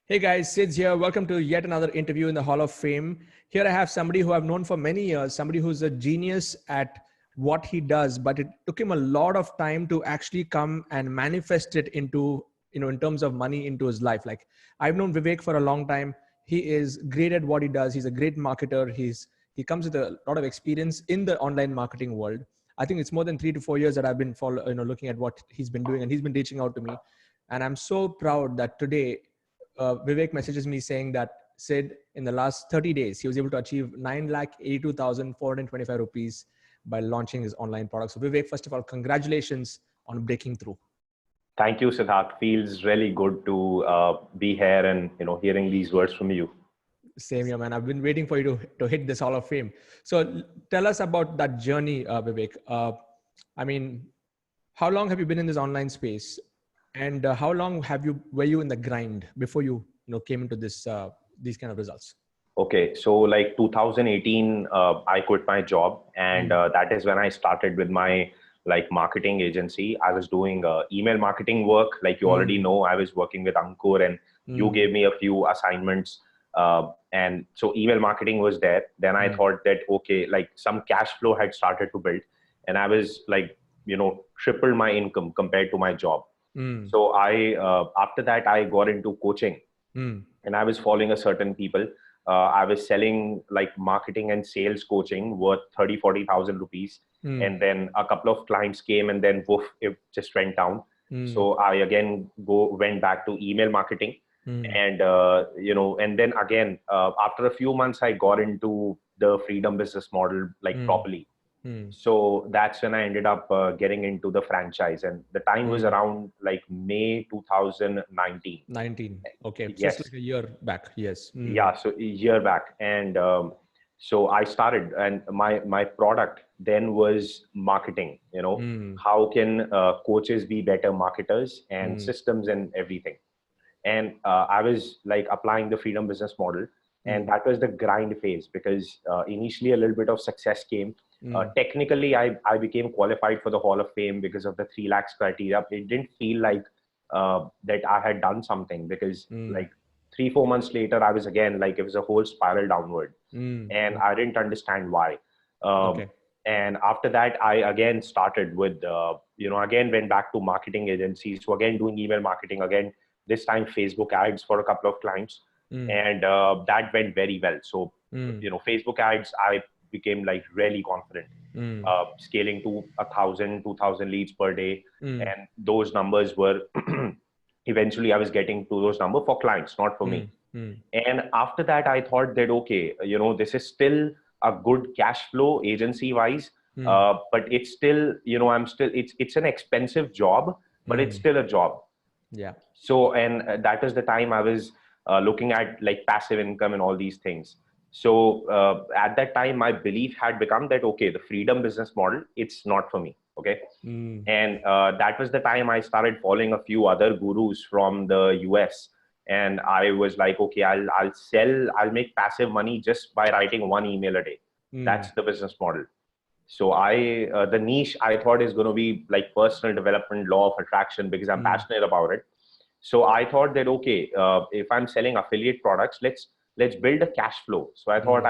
Hey guys, Sid's here. Welcome to yet another interview in the Hall of Fame. Here I have somebody who I've known for many years, somebody who's a genius at what he does, but it took him a lot of time to actually come and manifest it into, in terms of money into his life. Like I've known Vivek for a long time. He is great at what he does. He's a great marketer. He comes with a lot of experience in the online marketing world. I think it's more than 3 to 4 years that I've been looking at what he's been doing, and he's been reaching out to me. And I'm so proud that today Vivek messages me saying that Sid, in the last 30 days, he was able to achieve 9,82,425 rupees by launching his online product. So Vivek, first of all, congratulations on breaking through. Thank you, Siddharth. Feels really good to be here and hearing these words from you. Same here, man. I've been waiting for you to hit this Hall of Fame. So tell us about that journey, Vivek. How long have you been in this online space, and how long were you in the grind before you came into this these kind of results? Okay, so like 2018, I quit my job, and that is when I started with my marketing agency. I was doing email marketing work, like you already know. I was working with Ankur, and you gave me a few assignments, and so email marketing was there. Then I thought that okay, like some cash flow had started to build, and I was tripled my income compared to my job. So I after that I got into coaching, and I was following a certain people. I was selling like marketing and sales coaching worth 30,000-40,000 rupees. And then a couple of clients came, and then woof, it just went down. So I again went back to email marketing. And and then again after a few months I got into the freedom business model properly. So that's when I ended up getting into the franchise, and the time was around like May 2019. 19. Okay. Yes. Just like a year back. Yes. Yeah. So a year back. And so I started, and my product then was marketing, how can coaches be better marketers, and systems and everything. And I was like applying the freedom business model. And that was the grind phase, because initially a little bit of success came. Technically, I became qualified for the Hall of Fame because of the 3 lakhs criteria. It didn't feel like that I had done something, because like 3-4 months later, I was again, like it was a whole spiral downward. And I didn't understand why. And after that, I again started with, again went back to marketing agencies. So again, doing email marketing again, this time Facebook ads for a couple of clients. And that went very well. So, Facebook ads, I became like really confident, scaling to 1,000-2,000 leads per day. And those numbers were, eventually I was getting to those numbers for clients, not for me. And after that, I thought that, okay, this is still a good cash flow agency wise, but it's still, it's an expensive job, but it's still a job. Yeah. So, and that was the time I was looking at like passive income and all these things. So at that time, my belief had become that, okay, the freedom business model, it's not for me. Okay. And that was the time I started following a few other gurus from the US. And I was like, okay, I'll make passive money just by writing 1 email a day. That's the business model. So the niche I thought is going to be like personal development, law of attraction, because I'm passionate about it. So I thought that, okay, if I'm selling affiliate products, let's build a cash flow. So I thought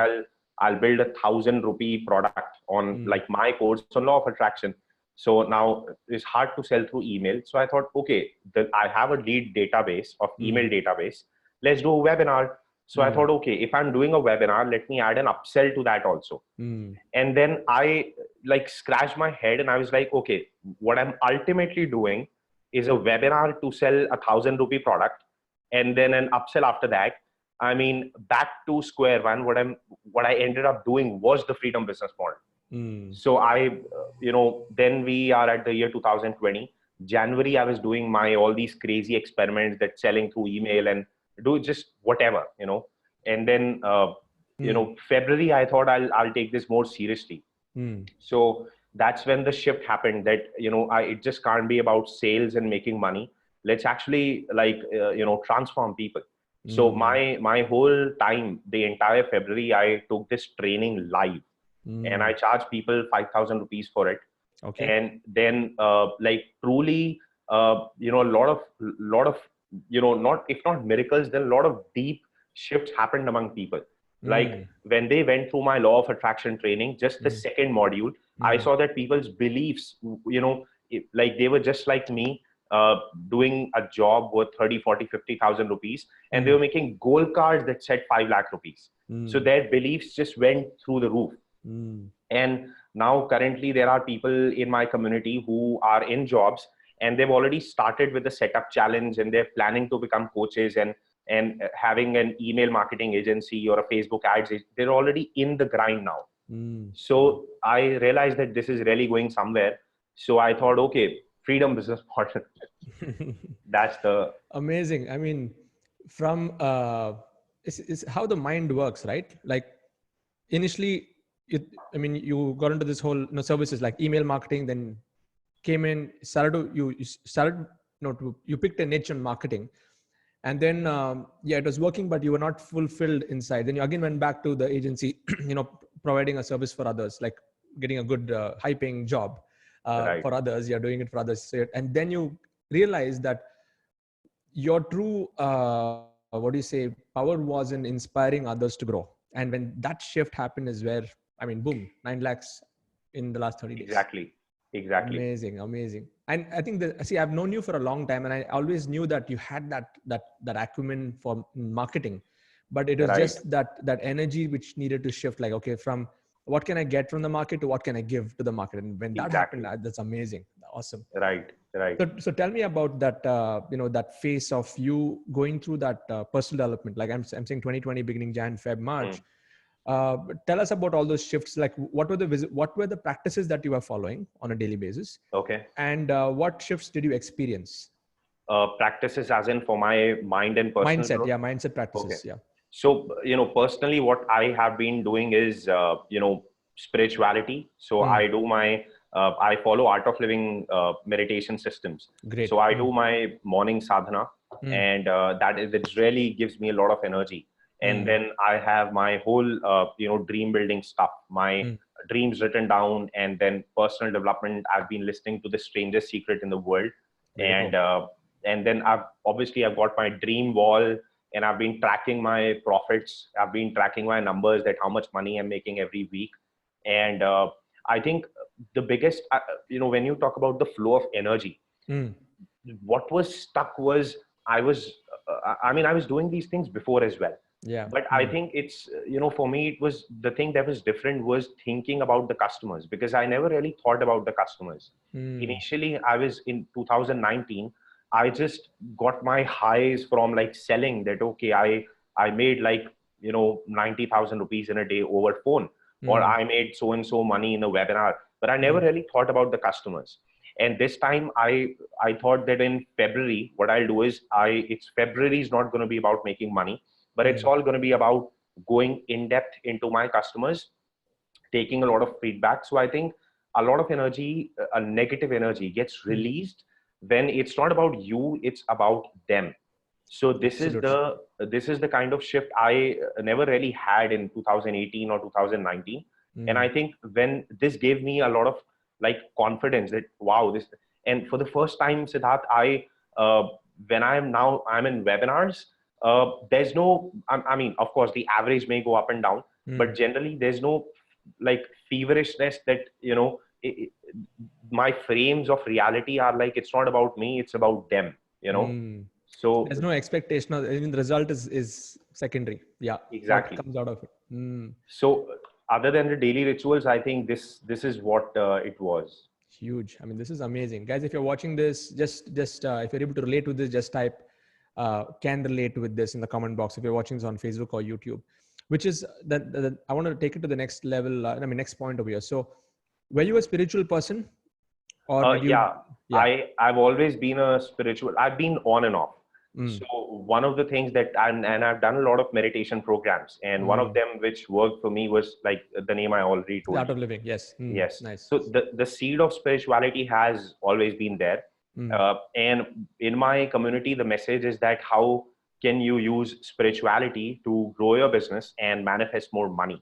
I'll build 1,000 rupee product on like my course on law of attraction. So now it's hard to sell through email. So I thought, okay, I have a lead database of email database. Let's do a webinar. So I thought, okay, if I'm doing a webinar, let me add an upsell to that also. And then I like scratched my head, and I was like, okay, what I'm ultimately doing is a webinar to sell 1,000 rupee product, and then an upsell after that. I mean, back to square one. What I ended up doing was the freedom business model. So I, then we are at the year 2020. January, I was doing all these crazy experiments, that selling through email and do just whatever, and then, February, I thought I'll take this more seriously. So that's when the shift happened, that, it just can't be about sales and making money. Let's actually transform people. So my whole time, the entire February, I took this training live, and I charged people 5,000 rupees for it. Okay. And then truly, a lot of not, if not miracles, then a lot of deep shifts happened among people. Like when they went through my law of attraction training, just the second module, I saw that people's beliefs, like they were just like me, doing a job worth 30, 40, 50,000 rupees, and they were making gold cards that said 5 lakh rupees. So their beliefs just went through the roof. And now currently there are people in my community who are in jobs, and they've already started with the setup challenge, and they're planning to become coaches, and having an email marketing agency or a Facebook ads. They're already in the grind now. So I realized that this is really going somewhere. So I thought, okay, freedom business model. That's the amazing. I mean, from it's how the mind works, right? Like initially, you got into this whole services like email marketing, then came in, you picked a niche on marketing, and then it was working, but you were not fulfilled inside. Then you again went back to the agency, providing a service for others, like getting a good high paying job right. for others. You're doing it for others, and then you realize that your true power was in inspiring others to grow. And when that shift happened is where, boom, 9 lakhs in the last 30 days. Exactly. Amazing. And I think I've known you for a long time, and I always knew that you had that acumen for marketing, but it was just that energy which needed to shift, like, okay, from what can I get from the market to what can I give to the market. And when that happened, that's amazing. Awesome. Right. So tell me about that, that phase of you going through that personal development. Like I'm saying 2020, beginning Jan, Feb, March. Tell us about all those shifts. Like what were the practices that you were following on a daily basis? Okay. And what shifts did you experience? Practices as in for my mind and personal mindset growth? Mindset practices. Okay. Yeah. So, personally, what I have been doing is, spirituality. So I do I follow Art of Living meditation systems. Great. So I do my morning sadhana, and it really gives me a lot of energy. And then I have my whole, dream building stuff, my dreams written down, and then personal development. I've been listening to The Strangest Secret in the World. And then I've got my dream wall, and I've been tracking my profits. I've been tracking my numbers, that how much money I'm making every week. And I think the biggest, when you talk about the flow of energy, what was stuck was I was doing these things before as well. Yeah. But I think it's, for me, it was the thing that was different was thinking about the customers, because I never really thought about the customers. Initially, I was in 2019. I just got my highs from like selling that. Okay, I made like 90,000 rupees in a day over phone, or I made so and so money in a webinar. But I never really thought about the customers. And this time I thought that in February, what I'll do is February is not going to be about making money, but it's all going to be about going in depth into my customers, taking a lot of feedback. So I think a lot of energy, a negative energy gets released when it's not about you, it's about them. So this is the kind of shift I never really had in 2018 or 2019. And I think when this gave me a lot of like confidence that, wow, this, and for the first time, Siddharth, when I'm in webinars, there's no, of course the average may go up and down, but generally there's no like feverishness that, my frames of reality are like, it's not about me, it's about them, So there's no expectation. The result is secondary. Yeah. Exactly. What comes out of it. So other than the daily rituals, I think this is what it was. Huge. This is amazing, guys. If you're watching this, just if you're able to relate with this, just type can relate with this in the comment box. If you're watching this on Facebook or YouTube, which is that I want to take it to the next level. Next point over here. So were you a spiritual person? Or I've always been a spiritual. I've been on and off. So one of the things that and I've done a lot of meditation programs, and one of them which worked for me was like the name I already told. The Art of Living. Yes. Yes. Nice. So the seed of spirituality has always been there. And in my community, the message is that how can you use spirituality to grow your business and manifest more money?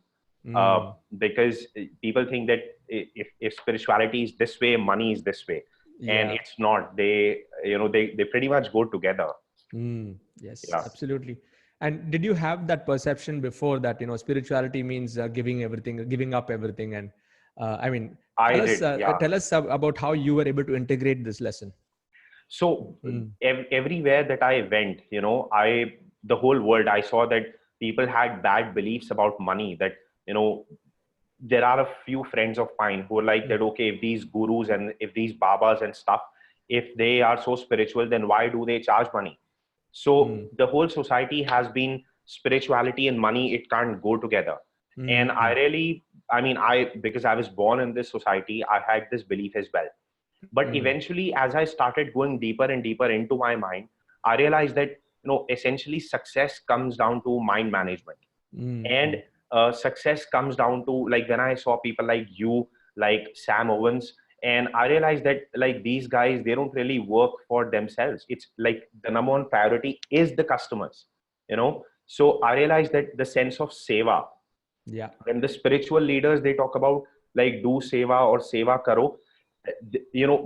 Because people think that if spirituality is this way, money is this way, and it's not. They pretty much go together. Yes, Yeah, absolutely. And did you have that perception before that, spirituality means giving everything, giving up everything? And I mean, I did. Yeah. tell us about how you were able to integrate this lesson. So Mm, everywhere that I went, the whole world, I saw that people had bad beliefs about money. That you know, there are a few friends of mine who are like mm, that. Okay, if these gurus and if these babas and stuff, if they are so spiritual, then why do they charge money? So mm, the whole society has been spirituality and money. It can't go together. And mm, I really, I mean, I because I was born in this society, I had this belief as well. But mm, eventually, as I started going deeper and deeper into my mind, I realized that essentially success comes down to mind management. mm, And mm, success comes down to, like, when I saw people like you, like Sam Owens, and I realized that, like, these guys, they don't really work for themselves. It's like the number one priority is the customers. So I realized that the sense of seva, yeah. when the spiritual leaders, they talk about like do seva or seva karo,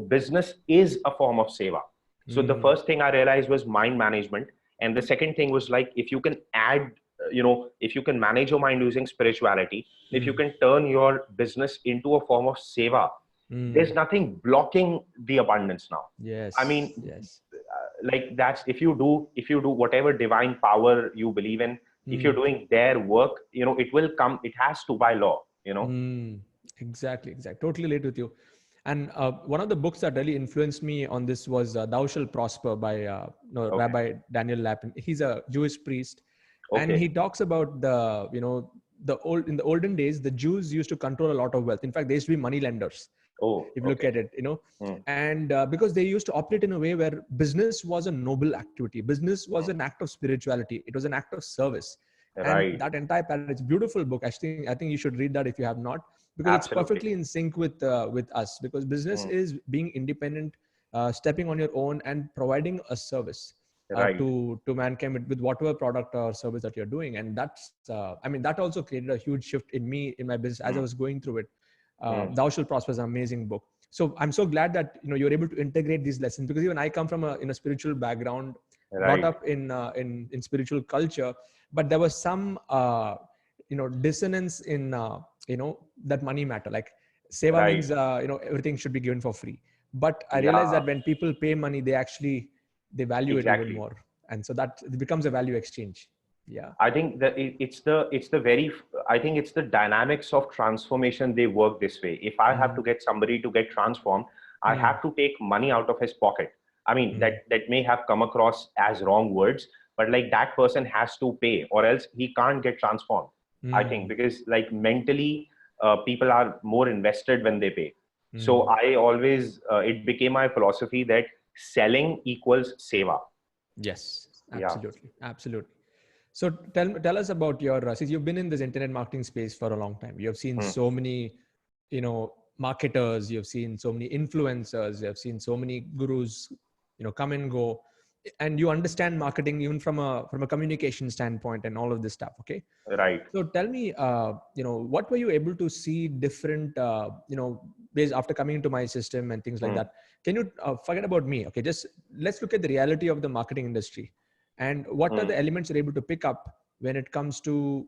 business is a form of seva. So the Mm, first thing I realized was mind management, and the second thing was, like, if you can add if you can manage your mind using spirituality, if you mm, can turn your business into a form of seva, there's mm. nothing blocking the abundance now. I mean, Yes, yes. like, that's, if you do whatever divine power you believe in, if you're Mm, doing their work, it will come, it has to, by law. mm. Exactly, exactly. Totally relate with you. And one of the books that really influenced me on this was Thou Shall Prosper by Okay. Rabbi Daniel Lapin. He's a Jewish priest, and he Okay. talks about in the olden days the Jews used to control a lot of wealth. In fact, they used to be money lenders. Oh, If you look okay. at it, Hmm. and because they used to operate in a way where business was a noble activity, business was Hmm. an act of spirituality, it was an act of service. And Right. that entire pattern, it's a beautiful book. I think you should read that if you have not, because it's Absolutely. perfectly in sync with us, because business Hmm. is being independent, stepping on your own and providing a service Right. to mankind with whatever product or service that you're doing. And that also created a huge shift in me, in my business, as I Hmm. was going through it. Hmm. Thou Shall Prosper is an amazing book. So I'm so glad that you're able to integrate these lessons, because even I come from a spiritual background, brought Right. up in spiritual culture, but there was some dissonance in that money matter. Like seva Right. means everything should be given for free, but I realized Yeah. that when people pay money, they value it even Exactly. more, and so that it becomes a value exchange. Yeah. I think that it's the very, I think it's the dynamics of transformation, they work this way. If I have Mm, to get somebody to get transformed, I mm, have to take money out of his pocket. I mean, mm, that may have come across as wrong words, but like that person has to pay, or else he can't get transformed. I think mm, because, like, mentally, people are more invested when they pay. So mm. I always, it became my philosophy that selling equals seva. Yes, Yeah. absolutely, absolutely. So tell us about your since you've been in this internet marketing space for a long time. You have seen Hmm. so many, marketers. You have seen so many influencers. You have seen so many gurus, come and go, and you understand marketing even from a communication standpoint and all of this stuff. Okay, Right. so tell me, what were you able to see different, ways after coming into my system and things like Hmm. that? Can you forget about me? Okay, just let's look at the reality of the marketing industry, and what are Hmm. the elements you're able to pick up when it comes to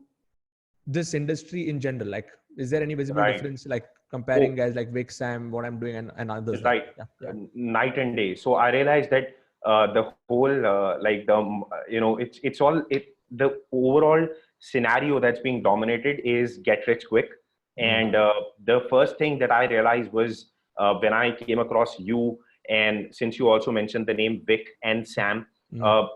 this industry in general? Like, is there any visible Right. difference, like comparing Oh, guys like Vic, Sam, what I'm doing, and others like right. that? Yeah, yeah. Night and day. So I realized that the whole, like, the overall scenario that's being dominated is get rich quick. Mm, And the first thing that I realized was, when I came across you, and since you also mentioned the name Vic and Sam, mm, uh,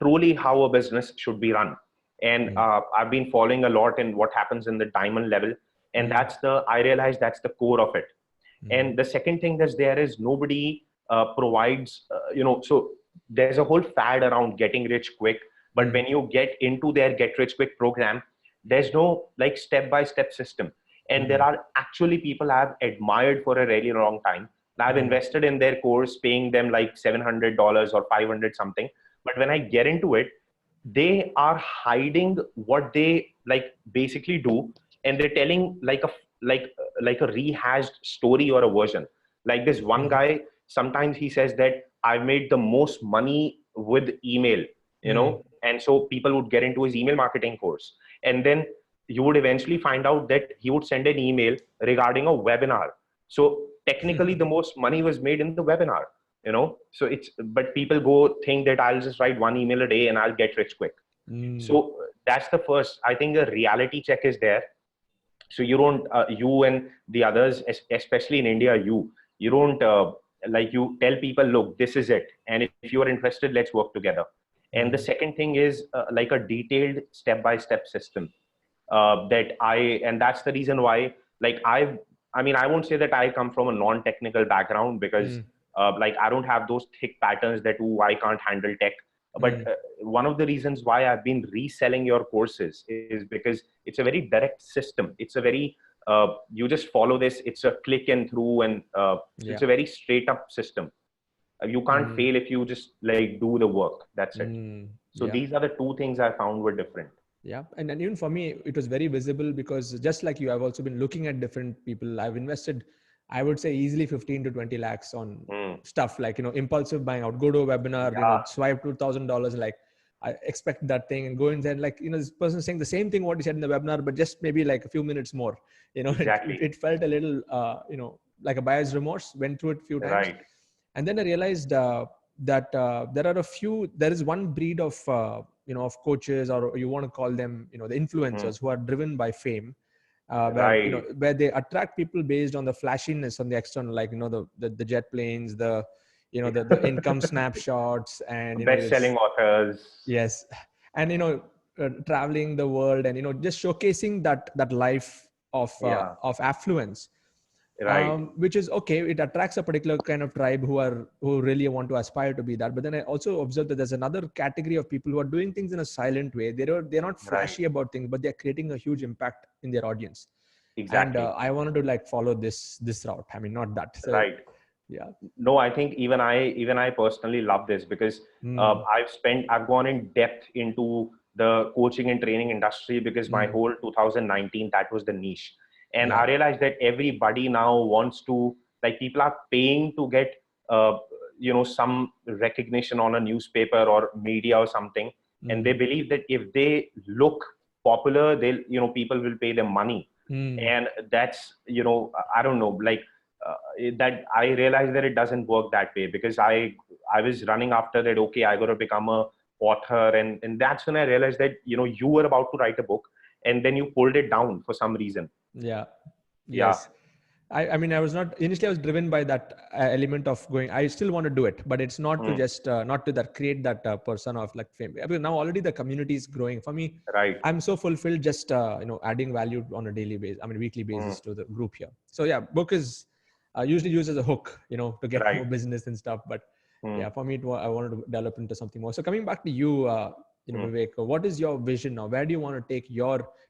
truly how a business should be run. And mm, I've been following a lot in what happens in the diamond level, and mm, I realized that's the core of it. mm, And the second thing that's there is nobody provides, so there's a whole fad around getting rich quick, but mm, when you get into their get rich quick program, there's no, like, step by step system. And there mm, are actually people I've admired for a really long time. I've mm, invested in their course, paying them like $700 or 500 something, but when I get into it, they are hiding what they, like, basically do, and they're telling like a rehashed story or a version. Like this one mm, guy, sometimes he says that I've made the most money with email, and so people would get into his email marketing course. And then you would eventually find out that he would send an email regarding a webinar. So technically the most money was made in the webinar, so but people go think that I'll just write one email a day and I'll get rich quick. So that's the first, I think the reality check is there. So you don't, you and the others, especially in India, you don't, like you tell people, look, this is it. And if you are interested, let's work together. And the second thing is like a detailed step-by-step system and that's the reason why, like I mean, I won't say that I come from a non-technical background, because like I don't have those thick patterns that, I can't handle tech. But one of the reasons why I've been reselling your courses is because it's a very direct system. It's a very, you just follow this, it's a click and through, and it's a very straight up system. You can't fail if you just like do the work. That's it. So these are the two things I found were different. Yeah. And even for me, it was very visible, because just like you, I've also been looking at different people. I've invested, I would say easily 15 to 20 lakhs on stuff like, impulsive buying out, go to a webinar, swipe $2,000, like I expect that thing, and go in there, like, this person saying the same thing what he said in the webinar, but just maybe like a few minutes more, Exactly. it felt a little, like a buyer's remorse, went through it a few times. Right. And then I realized that there is one breed of, of coaches, or you want to call them, the influencers who are driven by fame. Where they attract people based on the flashiness on the external, like the jet planes, the income snapshots, and best-selling authors. Yes, and traveling the world, and just showcasing that life of affluence. Right. Which is okay. It attracts a particular kind of tribe who really want to aspire to be that. But then I also observed that there's another category of people who are doing things in a silent way. They're not flashy about things, but they're creating a huge impact in their audience. Exactly. And I wanted to like follow this route. I mean, not that. So, right. Yeah. No, I think even I personally love this, because I've gone in depth into the coaching and training industry, because my whole 2019, that was the niche. And I realized that everybody now wants to, like, people are paying to get, some recognition on a newspaper or media or something. And they believe that if they look popular, people will pay them money. And that's, I don't know, like, that I realized that it doesn't work that way, because I was running after that. Okay, I got to become a author. And that's when I realized that, you were about to write a book, and then you pulled it down for some reason. Yeah. Yes. I mean, I was initially I was driven by that element of going, I still want to do it, but it's not to just, not to that create that persona of like fame. Because now already the community is growing for me. Right. I'm so fulfilled just, adding value on a daily basis, weekly basis to the group here. So yeah, book is usually used as a hook, to get more business and stuff. But yeah, for me, I wanted to develop into something more. So coming back to you, Vivek, what is your vision now? Where do you want to take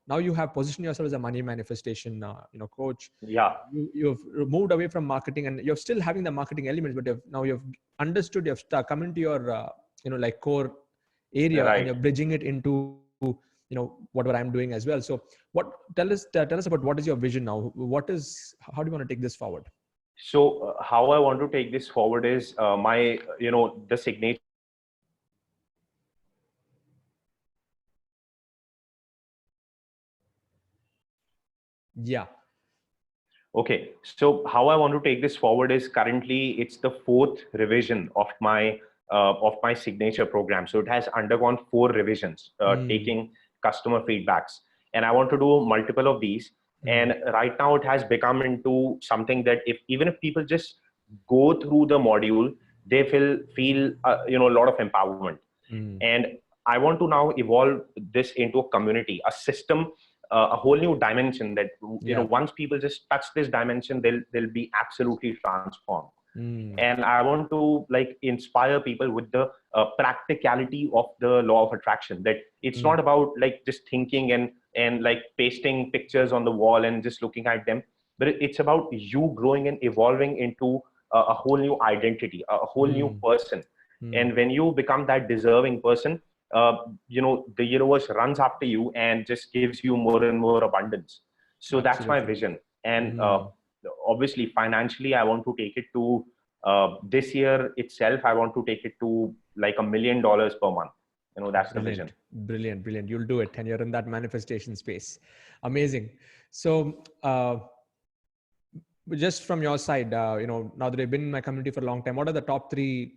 now you have positioned yourself as a money manifestation, coach. Yeah. You've moved away from marketing, and you're still having the marketing elements, but you've understood, you've come into your, like core area, and you're bridging it into, whatever I'm doing as well. So tell us about what is your vision now? How do you want to take this forward? So how I want to take this forward is my, the signature. Yeah. Okay. So how I want to take this forward is, currently it's the 4th revision of my signature program. So it has undergone 4 revisions, taking customer feedbacks, and I want to do multiple of these. And right now it has become into something that even if people just go through the module, they feel a lot of empowerment. And I want to now evolve this into a community, a system, a whole new dimension that, once people just touch this dimension, they'll be absolutely transformed. And I want to like inspire people with the practicality of the law of attraction, that it's not about like just thinking and like pasting pictures on the wall and just looking at them, but it's about you growing and evolving into a whole new identity, a whole new person. And when you become that deserving person, the universe runs after you and just gives you more and more abundance. So that's my vision. And obviously financially, I want to take it to, this year itself, I want to take it to like $1 million per month. That's the vision. Brilliant. You'll do it. And you're in that manifestation space. Amazing. So, just from your side, now that you've been in my community for a long time, what are the top three,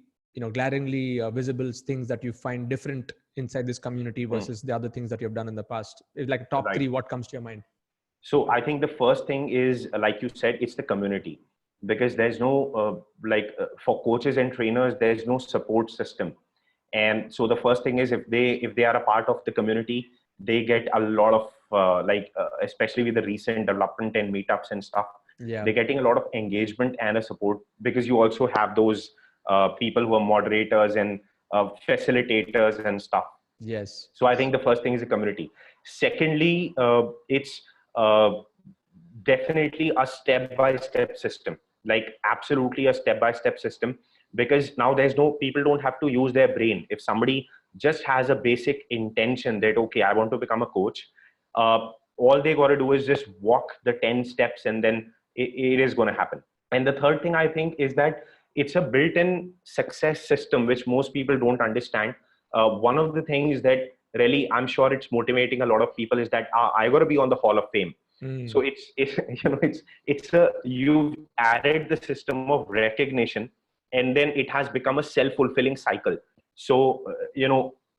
glaringly visible things that you find different inside this community versus the other things that you've done in the past? It's like top three, what comes to your mind? So I think the first thing is, like you said, it's the community, because there's no, for coaches and trainers, there's no support system. And so the first thing is, if they are a part of the community, they get a lot of especially with the recent development and meetups and stuff, they're getting a lot of engagement and a support, because you also have those people who are moderators and facilitators and stuff. Yes. So I think the first thing is the community. Secondly, it's definitely a step-by-step system, like absolutely a step-by-step system, because now people don't have to use their brain. If somebody just has a basic intention that, okay, I want to become a coach, all they got to do is just walk the 10 steps, and then it is going to happen. And the third thing I think is that it's a built-in success system, which most people don't understand. One of the things that really, I'm sure it's motivating a lot of people, is that I got to be on the Hall of Fame. So you've added the system of recognition, and then it has become a self-fulfilling cycle. So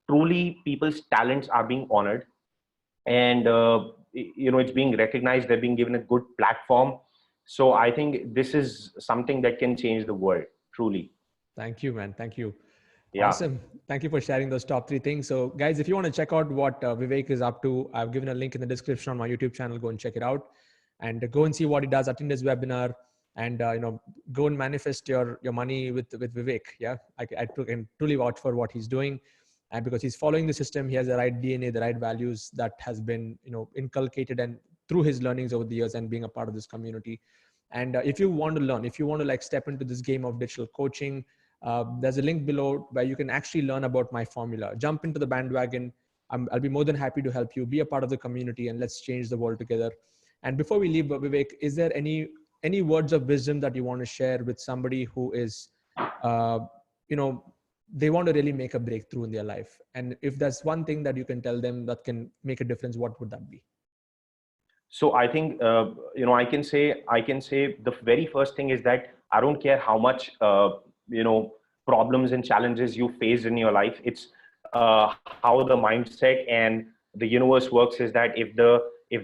truly people's talents are being honored, and it's being recognized. They're being given a good platform. So I think this is something that can change the world, truly. Thank you, man. Thank you. Yeah. Awesome. Thank you for sharing those top three things. So guys, if you want to check out what Vivek is up to, I've given a link in the description on my YouTube channel. Go and check it out, and go and see what he does. Attend his webinar, and go and manifest your money with Vivek. Yeah, I can truly vouch for what he's doing, and because he's following the system, he has the right DNA, the right values that has been inculcated and through his learnings over the years and being a part of this community. And if you want to learn, if you want to step into this game of digital coaching, there's a link below where you can actually learn about my formula. Jump into the bandwagon. I'll be more than happy to help you be a part of the community, and let's change the world together. And before we leave, Vivek, is there any words of wisdom that you want to share with somebody who is, they want to really make a breakthrough in their life? And if there's one thing that you can tell them that can make a difference, what would that be? So I think, I can say the very first thing is that I don't care how much, problems and challenges you face in your life. It's how the mindset and the universe works is that if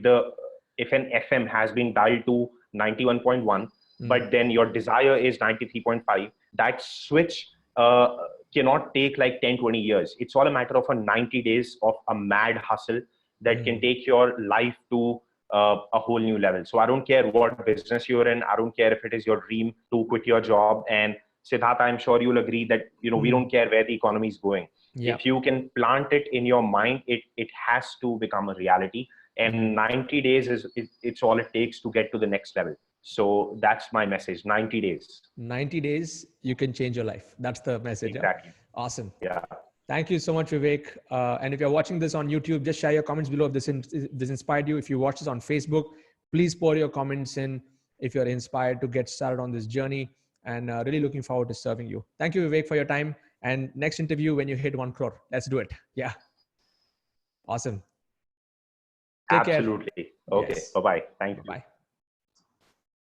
an FM has been dialed to 91.1, but then your desire is 93.5, that switch cannot take like 10, 20 years. It's all a matter of 90 days of a mad hustle that can take your life to a whole new level. So I don't care what business you're in. I don't care if it is your dream to quit your job. And Siddharth, I'm sure you'll agree that, we don't care where the economy is going. Yep. If you can plant it in your mind, it has to become a reality. And 90 days it's all it takes to get to the next level. So that's my message. 90 days. 90 days, you can change your life. That's the message. Exactly. Yeah? Awesome. Yeah. Thank you so much, Vivek. And if you're watching this on YouTube, just share your comments below if this inspired you. If you watch this on Facebook, please pour your comments in if you're inspired to get started on this journey, and really looking forward to serving you. Thank you, Vivek, for your time. And next interview when you hit 1 crore. Let's do it. Yeah. Awesome. Take Absolutely. Care. Okay. Yes. Bye-bye. Thank you. Bye.